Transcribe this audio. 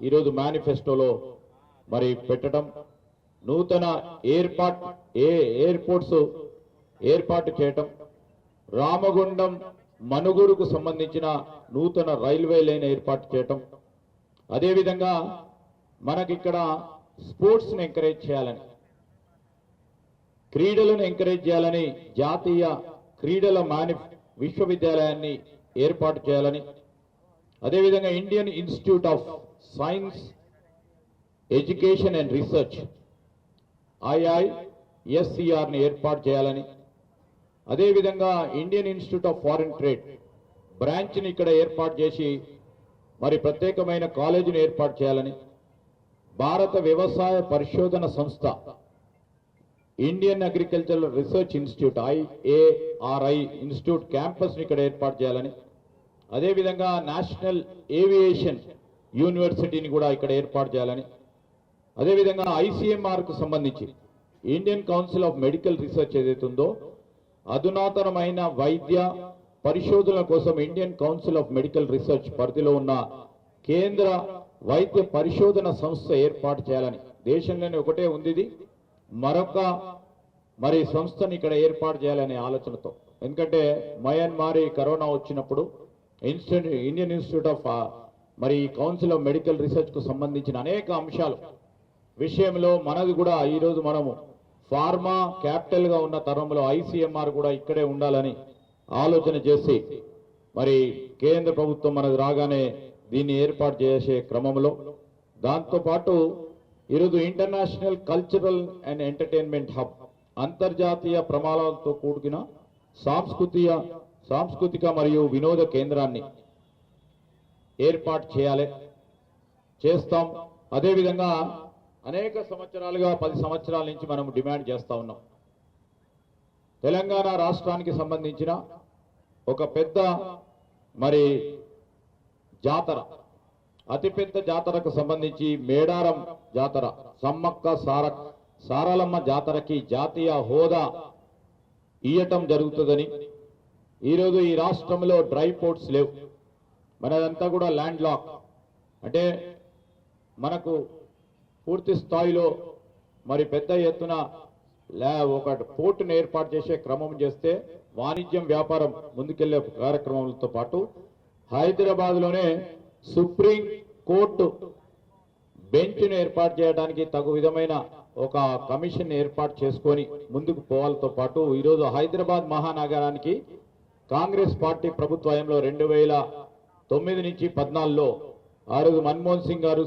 ఈరోజు మేనిఫెస్టోలో మరి పెట్టడం, నూతన ఎయిర్పోర్ట్స్ ఏర్పాటు చేయటం, రామగుండం మనుగురుకు సంబంధించిన నూతన రైల్వే లైన్ ఏర్పాటు చేయటం, అదేవిధంగా మనకిక్కడ స్పోర్ట్స్ని ఎంకరేజ్ చేయాలని, క్రీడలను ఎంకరేజ్ చేయాలని జాతీయ క్రీడల విశ్వవిద్యాలయాన్ని ఏర్పాటు చేయాలని, అదేవిధంగా Indian institute of science education and research IISCRని ఏర్పాటు చేయాలని, అదేవిధంగా Indian institute of foreign trade బ్రాంచ్ని ఇక్కడ ఏర్పాటు చేసి మరి ప్రత్యేకమైన కాలేజీని ఏర్పాటు చేయాలని, భారత వ్యవసాయ పరిశోధన సంస్థ Indian agricultural research institute IARI institute క్యాంపస్ని ఇక్కడ ఏర్పాటు చేయాలని, అదేవిధంగా నేషనల్ ఏవియేషన్ యూనివర్సిటీని కూడా ఇక్కడ ఏర్పాటు చేయాలని, అదేవిధంగా ICMRకు సంబంధించి Indian council of medical research ఏదైతుందో అధునాతనమైన వైద్య పరిశోధనల కోసం Indian council of medical research పరిధిలో ఉన్న కేంద్ర వైద్య పరిశోధన సంస్థ ఏర్పాటు చేయాలని, దేశంలోనే ఒకటే ఉంది ఇది, మరొక మరి సంస్థని ఇక్కడ ఏర్పాటు చేయాలనే ఆలోచనతో. ఎందుకంటే మయన్మారి కరోనా వచ్చినప్పుడు ఇండియన్ ఇన్స్టిట్యూట్ ఆఫ్ మరి కౌన్సిల్ ఆఫ్ మెడికల్ రీసెర్చ్ కు సంబంధించిన అనేక అంశాలు విషయంలో మనది కూడా ఈరోజు మనము ఫార్మా క్యాపిటల్ గా ఉన్న తరంలో ICMR కూడా ఇక్కడే ఉండాలని ఆలోచన చేసి మరి కేంద్ర ప్రభుత్వం మనది రాగానే దీన్ని ఏర్పాటు చేసే క్రమంలో, దాంతోపాటు ఈరోజు international cultural and entertainment hub అంతర్జాతీయ ప్రమాణాలతో కూడుకున్న సాంస్కృతిక మరియు వినోద కేంద్రాన్ని ఏర్పాటు చేస్తాం. అదేవిధంగా అనేక సంవత్సరాలుగా 10 సంవత్సరాల నుంచి మనం డిమాండ్ చేస్తా ఉన్నాం. తెలంగాణ రాష్ట్రానికి సంబంధించిన ఒక పెద్ద మరి జాతర, అతిపెద్ద జాతరకు సంబంధించి మేడారం జాతర, సమ్మక్క సారలమ్మ జాతరకి జాతీయ హోదా ఇయ్యటం జరుగుతుందని, ఈరోజు ఈ రాష్ట్రంలో డ్రై పోర్ట్స్ లేవు, మనదంతా కూడా ల్యాండ్ లాక్, అంటే మనకు పూర్తి స్థాయిలో మరి పెద్ద ఎత్తున ఒక పోర్టును ఏర్పాటు చేసే క్రమం చేస్తే వాణిజ్యం వ్యాపారం ముందుకెళ్లే కార్యక్రమాలతో పాటు హైదరాబాద్లోనే సుప్రీం కోర్టు బెంచ్ను ఏర్పాటు చేయడానికి తగు విధమైన ఒక కమిషన్ ఏర్పాటు చేసుకొని ముందుకు పోవాలతో పాటు ఈరోజు హైదరాబాద్ మహానగరానికి కాంగ్రెస్ పార్టీ ప్రభుత్వంలో 2009 నుంచి 14లో ఆ రోజు మన్మోహన్ సింగ్ గారు